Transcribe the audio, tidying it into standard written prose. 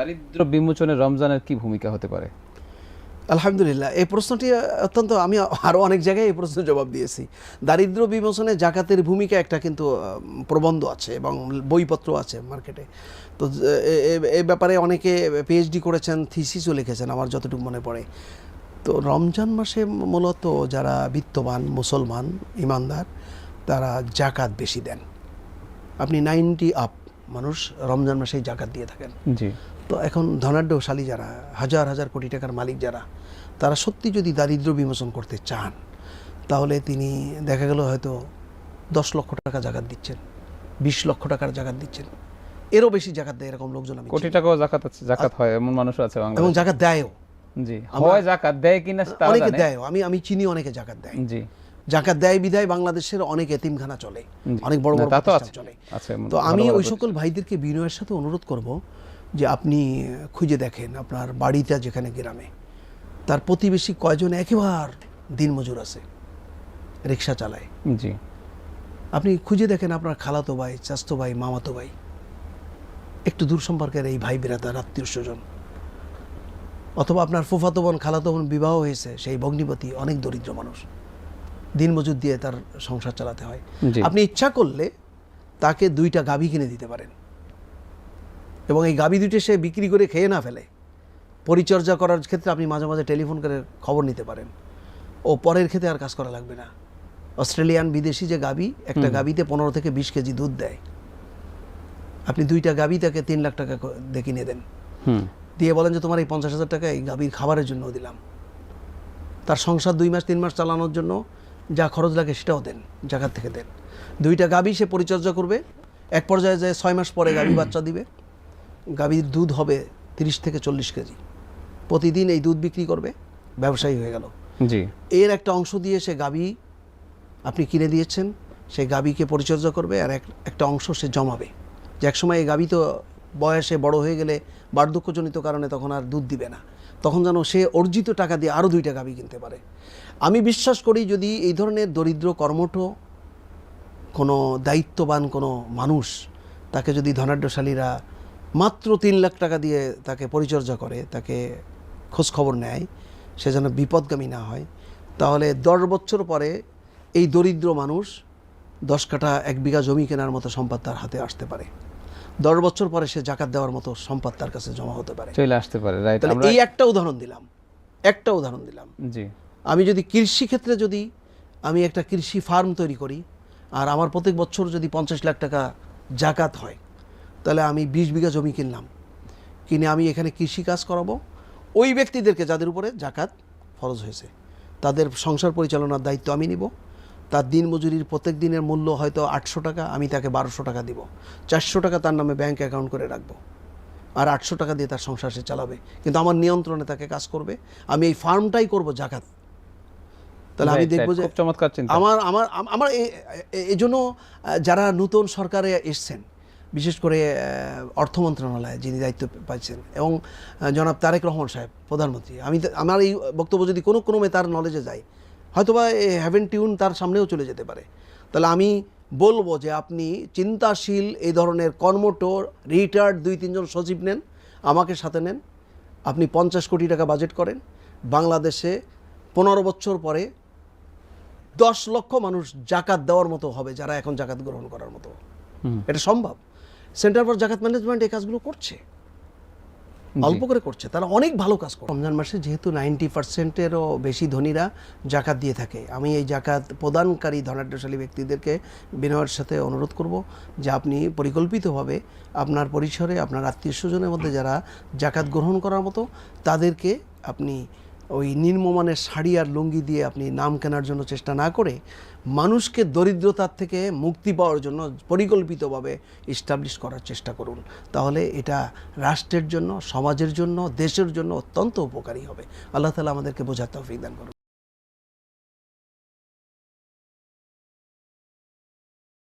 দারিদ্র্য বিমোচনে রমজানের কি ভূমিকা হতে পারে? আলহামদুলিল্লাহ, এই প্রশ্নটি অত্যন্ত, আমি আরও অনেক জায়গায় এই প্রশ্নের জবাব দিয়েছি। দারিদ্র্য বিমোচনে জাকাতের ভূমিকা একটা কিন্তু প্রবন্ধ আছে এবং বইপত্র আছে মার্কেটে। তো এ ব্যাপারে অনেকে পিএইচডি করেছেন, থিসিসও লিখেছেন আমার যতটুকু মনে পড়ে। তো রমজান মাসে মূলত যারা বিত্তবান মুসলমান ইমানদার তারা জাকাত বেশি দেন। আপনি 90 আপ মানুষ রমজান মাসেই জাকাত দিয়ে থাকেন। জি। তো এখন ধনাঢ্যশালী যারা, হাজার হাজার কোটি টাকার মালিক যারা, তারা সত্যি যদি দারিদ্র্য বিমোচন করতে চান তাহলে তিনি দেখা গেল হয়তো 10 লক্ষ টাকা জাকাত দিচ্ছেন, 20 লক্ষ টাকার জাকাত দিচ্ছেন, এরও বেশি জাকাত দেয় এরকম লোকজন আমি কোটি টাকাও জাকাত হয় এমন মানুষ আছে বাংলাদেশে, এবং জাকাত দেয়ও। জি, হয় জাকাত দেয় কিনা তারা অনেকে জানে। দেয়ও, আমি চিনি অনেকে জাকাত দেয়। জি। জাকাত দেয় বিধায় বাংলাদেশের অনেক এতিমখানা চলে, অনেক বড় বড় প্রতিষ্ঠান চলে। তো আমি ওই সকল ভাইদেরকে বিনয়ের সাথে অনুরোধ করব যে আপনি খুঁজে দেখেন আপনার বাড়িটা যেখানে গ্রামে, তার প্রতিবেশী কয়জন একেবারে দিনমজুর আছে, রিক্সা চালায়। জি। আপনি খুঁজে দেখেন আপনার খালাতো ভাই, চাচতো ভাই, মামাতো ভাই, একটু দূর সম্পর্কের এই ভাই বিরাদার আত্মীয় স্বজন, অথবা আপনার ফুফাতো বোন খালাতো বোন বিবাহ হয়েছে, সেই ভগ্নিপতি অনেক দরিদ্র মানুষ, দিনমজুর দিয়ে তার সংসার চালাতে হয়। আপনি ইচ্ছা করলে তাকে 2টা গাভী কিনে দিতে পারেন, এবং এই গাভী 2টে সে বিক্রি করে খেয়ে না ফেলে, পরিচর্যা করার ক্ষেত্রে আপনি মাঝে মাঝে টেলিফোন করে খবর নিতে পারেন। ও পরের ক্ষেত্রে আর কাজ করা লাগবে না। অস্ট্রেলিয়ান বিদেশি যে গাভী, একটা গাভীতে 15 থেকে 20 কেজি দুধ দেয়। আপনি 2টা গাভী তাকে 3 লাখ টাকা দিয়ে কিনে দেন, দিয়ে বলেন যে তোমার এই 50,000 টাকা এই গাভীর খাবারের জন্য দিলাম, তার সংসার 2 মাস 3 মাস চালানোর জন্য যা খরচ লাগে সেটাও দেন, জাকাত থেকে দেন। 2টা গাভী সে পরিচর্যা করবে, এক পর্যায়ে যায় 6 মাস পরে গাভী বাচ্চা দিবে, গাভীর দুধ হবে 30 থেকে 40 কেজি, প্রতিদিন এই দুধ বিক্রি করবে, ব্যবসায়ী হয়ে গেল। জি। এর একটা অংশ দিয়ে সে গাভী আপনি কিনে দিয়েছেন, সেই গাভীকে পরিচর্যা করবে, আর একটা অংশ সে জমাবে, যে একসময় এই গাভী তো বয়সে বড় হয়ে গেলে বার্ধক্যজনিত কারণে তখন আর দুধ দিবে না, তখন যেন সে অর্জিত টাকা দিয়ে আরও 2টা গাভী কিনতে পারে। আমি বিশ্বাস করি যদি এই ধরনের দরিদ্র কর্মঠ কোনো দায়িত্ববান কোনো মানুষ, তাকে যদি ধনাঢ্যশালীরা মাত্র 3 লাখ টাকা দিয়ে তাকে পরিচর্যা করে, তাকে খোঁজ খবর নেয়, সে যেন বিপদগামী না হয়, তাহলে 10 বছর পরে এই দরিদ্র মানুষ 10 কাঠা 1 বিঘা জমি কেনার মতো সম্পদ তার হাতে আসতে পারে। 10 বছর পরে সে জাকাত দেওয়ার মতো সম্পদ তার কাছে জমা হতে পারে, চলে আসতে পারে। রাইট। আমরা এই একটা উদাহরণ দিলাম। জি। আমি যদি কৃষি ক্ষেত্রে যদি আমি একটা কৃষি ফার্ম তৈরি করি, আর আমার প্রত্যেক বছর যদি 50 লাখ টাকা জাকাত হয়, তাহলে আমি 20 বিঘা জমি কিনে আমি এখানে কৃষি কাজ করাবো। ওই ব্যক্তিদেরকে যাদের উপরে জাকাত ফরজ হয়েছে, তাদের সংসার পরিচালনার দায়িত্ব আমি নিব। তার দিন মজুরির প্রত্যেক দিনের মূল্য হয়তো 800 টাকা, আমি তাকে 1200 টাকা দিব, 400 টাকা তার নামে ব্যাংক অ্যাকাউন্ট করে রাখবো, আর 800 টাকা দিয়ে তার সংসার সে চালাবে, কিন্তু আমার নিয়ন্ত্রণে তাকে কাজ করবে, আমি এই ফার্মটাই করব জাকাত। তাহলে আমি দেখবো যে আমার এই জন্য যারা নতুন সরকারে এসছেন, বিশেষ করে অর্থ মন্ত্রণালয়ে যিনি দায়িত্ব পাচ্ছেন, এবং জনাব তারেক রহমান সাহেব প্রধানমন্ত্রী, আমার এই বক্তব্য যদি কোনো ক্রমে তার নলেজে যায়, হয়তোবা হ্যাভেন টিউন তার সামনেও চলে যেতে পারে, তাহলে আমি বলবো যে আপনি চিন্তাশীল এই ধরনের কর্মঠ রিটায়ার্ড 2-3 জন সচিব নেন, আমাকে সাথে নেন, আপনি 50 কোটি টাকা বাজেট করেন, বাংলাদেশে 15 বছর পরে 10 লক্ষ মানুষ জাকাত দেওয়ার মতো হবে, যারা এখন জাকাত গ্রহণ করার মতো। এটা সম্ভব। সেন্টার ফর জাকাত ম্যানেজমেন্ট এই কাজগুলো করছে, অল্প করে করছে, তারা অনেক ভালো কাজ করে। রমজান মাসে যেহেতু 90%-এরও বেশি ধনীরা জাকাত দিয়ে থাকে, আমি এই জাকাত প্রদানকারী ধনাঢ্যশালী ব্যক্তিদেরকে বিনয়ের সাথে অনুরোধ করব যে আপনি পরিকল্পিতভাবে আপনার পরিসরে আপনার আত্মীয় স্বজনের মধ্যে যারা জাকাত গ্রহণ করার মতো, তাদেরকে আপনি ওই নিম্নমানের শাড়ি আর লুঙ্গি দিয়ে আপনি নাম কেনার জন্য চেষ্টা না করে, মানুষকে দরিদ্রতার থেকে মুক্তি পাওয়ার জন্য পরিকল্পিতভাবে এস্টাবলিশ করার চেষ্টা করুন। তাহলে এটা রাষ্ট্রের জন্য, সমাজের জন্য, দেশের জন্য অত্যন্ত উপকারী হবে। আল্লাহ তাআলা আমাদেরকে বোঝার তৌফিক দান করুন।